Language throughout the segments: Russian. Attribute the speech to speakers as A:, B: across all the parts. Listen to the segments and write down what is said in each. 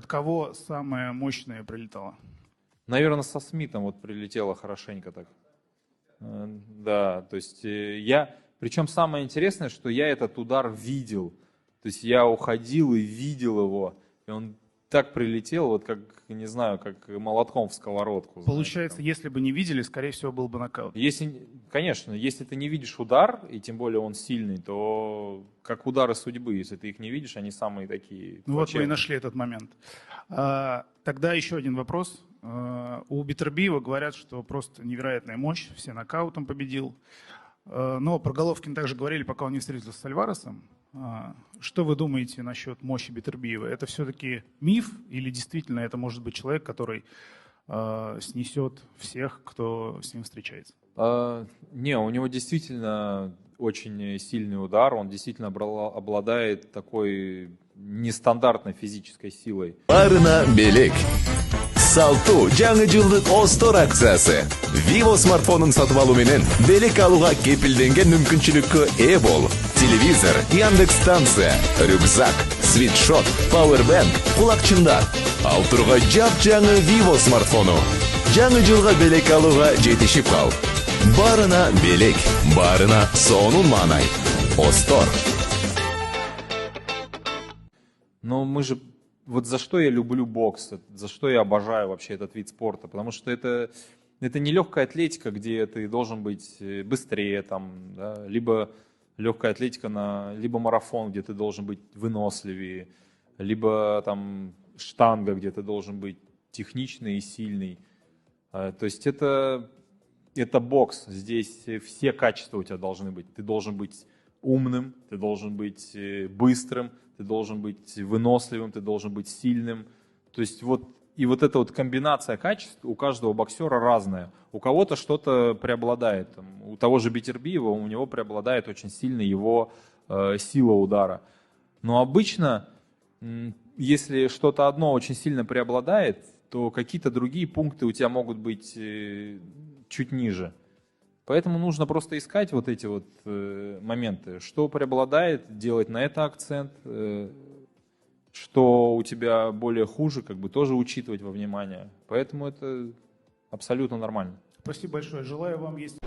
A: От кого самое мощное прилетало?
B: Наверное, со Смитом вот прилетело хорошенько так. Да, то есть я... Причем самое интересное, что я этот удар видел. То есть я уходил и видел его. И он так прилетел, вот как, не знаю, как молотком в сковородку.
A: Получается,
B: знаете,
A: если бы не видели, скорее всего, был бы нокаут.
B: если, конечно, если ты не видишь удар, и тем более он сильный, то как удары судьбы, если ты их не видишь, они самые такие
A: Ну вот мы и
B: плачевные.
A: нашли этот момент. Тогда еще один вопрос. У Бетербиева говорят, что просто невероятная мощь, все нокаутом победил. Но про Головкин также говорили, пока он не встретился с Альваресом. Что вы думаете насчет мощи Бетербиева? Это все-таки миф или действительно это может быть человек, который снесет всех, кто с ним встречается?
B: Не, у него действительно очень сильный удар, он действительно обладает такой нестандартной физической силой.
C: Барына белек. Салту жаңы жылдык Остор акциясы. Vivo смартфонун сатып алуу менен белек алууга кепилденген мүмкүнчүлүккө ээ бол. Телевизор, Яндекс станция, рюкзак, свитшот, пауэрбэнк, кулакчындар. Ал тургай жап-жаңы Vivo смартфону. Жаңы жылга белек алууга жетишип кал. Барына белек, барына сонун маанай. Остор.
B: Но мы же... Вот за что я люблю бокс, за что я обожаю вообще этот вид спорта, потому что это не легкая атлетика, где ты должен быть быстрее, там, да, либо легкая атлетика, либо марафон, где ты должен быть выносливее, либо там штанга, где ты должен быть техничный и сильный. То есть это бокс, здесь все качества у тебя должны быть. Ты должен быть умным, ты должен быть быстрым, ты должен быть выносливым, ты должен быть сильным. То есть вот эта вот комбинация качеств у каждого боксера разная. У кого-то что-то преобладает. У того же Бетербиева, у него преобладает очень сильно его сила удара. Но обычно, если что-то одно очень сильно преобладает, то какие-то другие пункты у тебя могут быть чуть ниже. Поэтому нужно просто искать вот эти вот моменты, что преобладает, делать на это акцент, что у тебя более хуже, как бы тоже учитывать во внимание. Поэтому это абсолютно нормально.
A: Спасибо большое. Желаю вам есть...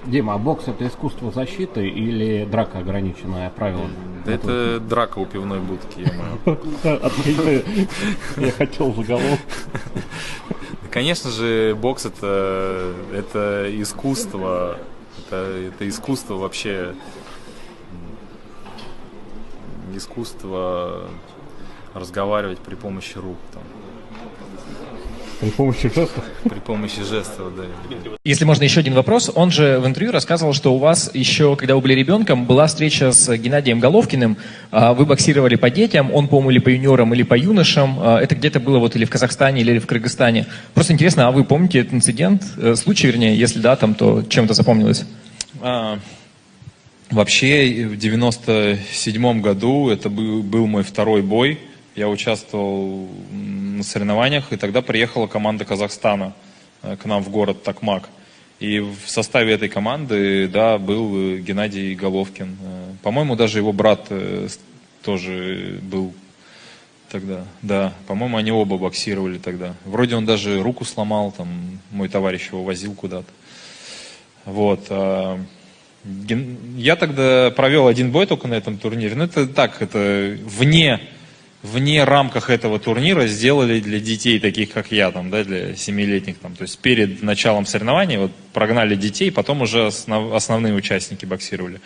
D: Дима, а бокс это искусство защиты или драка ограниченная правилами?
B: Это драка у пивной будки,
D: я хотел заголовок.
B: Конечно же, бокс это искусство, это искусство вообще, искусство разговаривать при помощи рук. Там.
D: При помощи жестов?
B: При помощи жестов, да.
E: Если можно, еще один вопрос. Он же в интервью рассказывал, что у вас еще, когда вы были ребенком, была встреча с Геннадием Головкиным. Вы боксировали по детям, он, по-моему, или по юниорам, или по юношам. Это где-то было вот или в Казахстане, или в Кыргызстане. Просто интересно, а вы помните этот инцидент, случай, вернее, если да, там, то чем-то запомнилось?
B: Вообще, в 97 году это был мой второй бой. Я участвовал на соревнованиях, и тогда приехала команда Казахстана к нам в город Токмак. И в составе этой команды, да, был Геннадий Головкин. По-моему, даже его брат тоже был тогда. Да, по-моему, они оба боксировали тогда. Вроде он даже руку сломал, там, мой товарищ его возил куда-то. Вот. Я тогда провел один бой только на этом турнире. Ну, это так, это вне рамках этого турнира сделали для детей, таких как я, там, да, для 7-летних. Там. То есть перед началом соревнований вот, прогнали детей, потом уже основные участники боксировали.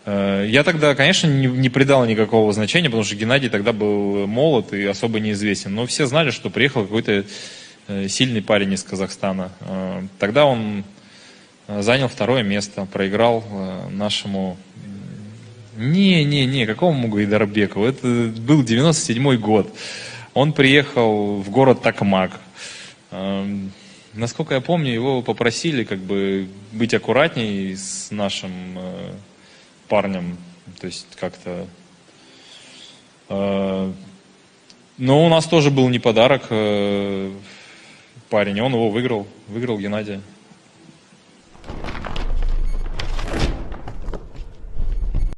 B: Я тогда, конечно, не придал никакого значения, потому что Геннадий тогда был молод и особо неизвестен. Но все знали, что приехал какой-то сильный парень из Казахстана. Тогда он занял второе место, проиграл нашему... какому Гайдарбекову? Это был 97-й год. Он приехал в город Токмак. Насколько я помню, его попросили как бы быть аккуратней с нашим парнем. То есть как-то... Но у нас тоже был не подарок парень, он его выиграл Геннадия.